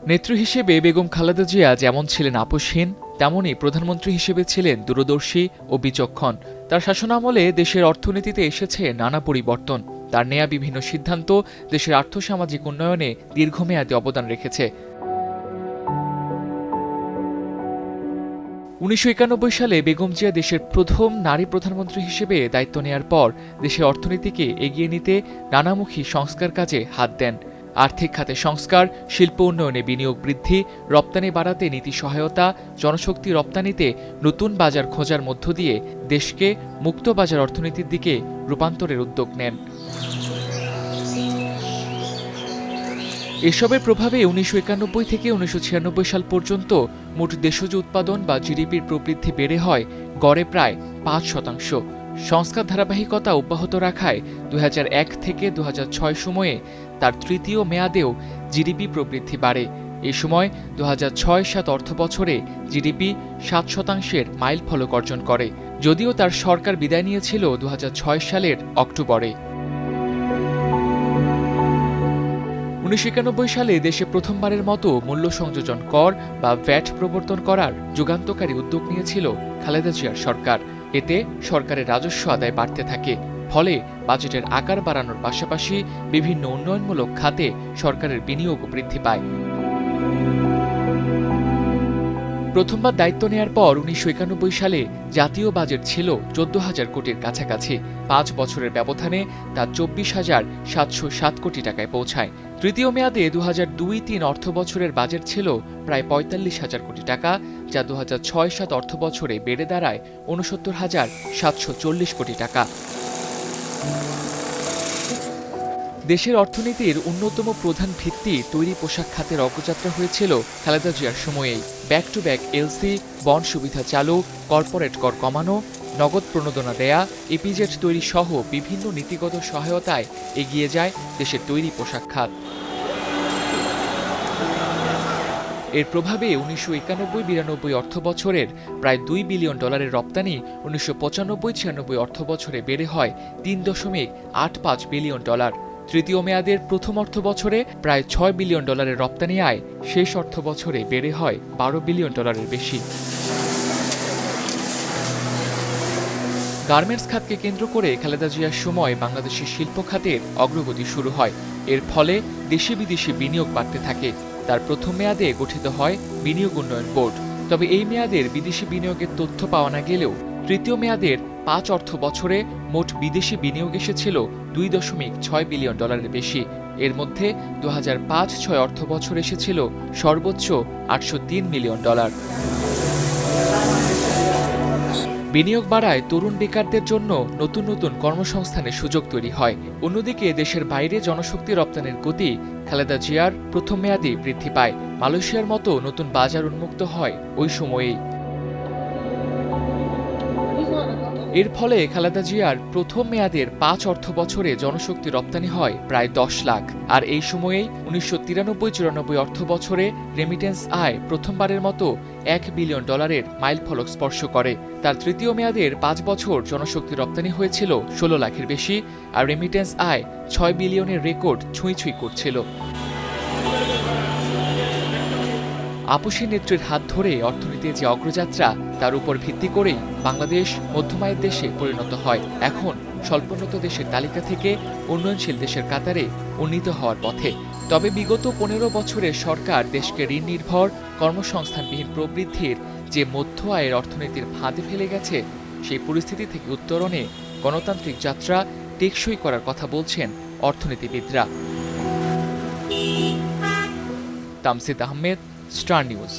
নেত্রী হিসেবে বেগম খালেদা জিয়া যেমন ছিলেন আপোষহীন, তেমনই প্রধানমন্ত্রী হিসেবে ছিলেন দূরদর্শী ও বিচক্ষণ। তার শাসনামলে দেশের অর্থনীতিতে এসেছে নানা পরিবর্তন। তার নেয়া বিভিন্ন সিদ্ধান্ত দেশের আর্থসামাজিক উন্নয়নে দীর্ঘমেয়াদী অবদান রেখেছে। ১৯৯১ সালে বেগম জিয়া দেশের প্রথম নারী প্রধানমন্ত্রী হিসেবে দায়িত্ব নেয়ার পর দেশের অর্থনীতিকে এগিয়ে নিতে নানামুখী সংস্কার কাজে হাত দেন। আর্থিক খাতে সংস্কার, শিল্প উন্নয়নে বিনিয়োগ বৃদ্ধি, রপ্তানি বাড়াতে নীতি সহায়তা, জনশক্তি রপ্তানিতে নতুন বাজার খোঁজার মধ্য দিয়ে দেশকে মুক্ত বাজার অর্থনীতির দিকে রূপান্তরের উদ্যোগ নেন। এসবের প্রভাবে ১৯৯১ থেকে ১৯৯৬ সাল পর্যন্ত মোট দেশজ উৎপাদন বা জিডিপির প্রবৃদ্ধি বেড়ে হয় গড়ে প্রায় ৫%। সংস্কার ধারাবাহিকতা অব্যাহত রাখায় ২০০১ থেকে ২০০৬ সময়ে তার তৃতীয় মেয়াদেও জিডিপি প্রবৃদ্ধি বাড়ে। এ সময় ২০০৬-৭ অর্থবছরে জিডিপি ৭% মাইলফলক অর্জন করে, যদিও তার সরকার বিদায় নিয়েছিল ২০০৬ সালের অক্টোবরে। ১৯৯১ সালে দেশে প্রথমবারের মতো মূল্য সংযোজন কর বা ভ্যাট প্রবর্তন করার যুগান্তকারী উদ্যোগ নিয়েছিল খালেদা জিয়ার সরকার। এতে সরকারের রাজস্ব আদায় বাড়তে থাকে, ফলে বাজেটের আকার বাড়ানোর পাশাপাশি বিভিন্ন উন্নয়নমূলক খাতে সরকারের বিনিয়োগও বৃদ্ধি পায়। প্রথমবার দায়িত্ব নেয়ার পর ১৯৯১ সালে জাতীয় বাজেট ছিল ১৪,০০০ কোটির কাছাকাছি। ৫ বছরের ব্যবধানে তা ২৪,৭০৭ কোটি টাকায় পৌঁছায়। তৃতীয় মেয়াদে ২০০২-৩ অর্থবছরের বাজেট ছিল প্রায় ৪৫,০০০ কোটি টাকা, যা ২০০৬-৭ অর্থবছরে বেড়ে দাঁড়ায় ৬৯,৭৪০ কোটি টাকা। দেশের অর্থনীতির অন্যতম প্রধান ভিত্তি তৈরি পোশাক খাতের অগ্রযাত্রা হয়েছিল খালেদা জিয়ার সময়েই। Back to back LC, bond সুবিধা চালু, কর্পোরেট কর কমানো, নগদ প্রণোদনা দেয়া, ইপিজেড তৈরি সহ বিভিন্ন নীতিগত সহায়তায় এগিয়ে যায় দেশের তৈরি পোশাক খাত। এর প্রভাবে ১৯৯১-৯২ অর্থবছরের প্রায় $২ বিলিয়ন রপ্তানি ১৯৯৫-৯৬ অর্থবছরে বেড়ে হয় $৩.৮৫ বিলিয়ন। তৃতীয় মেয়াদের প্রথম অর্থবছরে প্রায় $৬ বিলিয়ন রপ্তানি আয় শেষ অর্থবছরে বেড়ে হয় $১২ বিলিয়ন বেশি। গার্মেন্টস খাতকে কেন্দ্র করে খালেদা জিয়ার সময় বাংলাদেশের শিল্প খাতের অগ্রগতি শুরু হয়। এর ফলে দেশি বিদেশি বিনিয়োগ বাড়তে থাকে। তার প্রথম মেয়াদে গঠিত হয় বিনিয়োগ উন্নয়ন বোর্ড। তবে এই মেয়াদের বিদেশি বিনিয়োগের তথ্য পাওয়া না গেলেও তৃতীয় মেয়াদের ৫ অর্থ বছরে মোট বিদেশি বিনিয়োগ এসেছিল $২.৬ বিলিয়ন বেশি। এর মধ্যে ২০০৫-৬ অর্থ বছর এসেছিল সর্বোচ্চ $৮০৩ মিলিয়ন। বিনিয়োগ বাড়ায় তরুণ বেকারদের জন্য নতুন নতুন কর্মসংস্থানের সুযোগ তৈরি হয়। অন্যদিকে দেশের বাইরে জনশক্তি রপ্তানির গতি খালেদা জিয়ার প্রথম মেয়াদেই বৃদ্ধি পায়। মালয়েশিয়ার মতো নতুন বাজার উন্মুক্ত হয় ওই সময়েই। এর ফলে খালেদা জিয়ার প্রথম মেয়াদের ৫ অর্থ বছরে জনশক্তি রপ্তানি হয় প্রায় ১০ লাখ। আর এই সময়েই ১৯৯৩-৯৪ অর্থ বছরে রেমিটেন্স আয় প্রথমবারের মতো $১ বিলিয়ন মাইলফলক স্পর্শ করে। তার তৃতীয় মেয়াদের ৫ বছর জনশক্তি রপ্তানি হয়েছিল ১৬ লাখের বেশি, আর রেমিটেন্স আয় $৬ বিলিয়নের রেকর্ড ছুঁই ছুঁই করছিল। আপোষী নেত্রীর হাত ধরে অর্থনীতির যে অগ্রযাত্রা, তার উপর ভিত্তি করেই বাংলাদেশ মধ্যমায়ের দেশে পরিণত হয়। এখন স্বল্পোন্নত দেশের তালিকা থেকে উন্নয়নশীল দেশের কাতারে উন্নীত হওয়ার পথে। তবে বিগত ১৫ বছরের সরকার দেশকে ঋণ নির্ভর, কর্মসংস্থানবিহীন প্রবৃদ্ধির যে মধ্য আয়ের অর্থনীতির ফাঁদে ফেলে গেছে, সেই পরিস্থিতি থেকে উত্তরণে গণতান্ত্রিক যাত্রা টেকসই করার কথা বলছেন অর্থনীতিবিদরা। Tamsid Ahmed, Star news.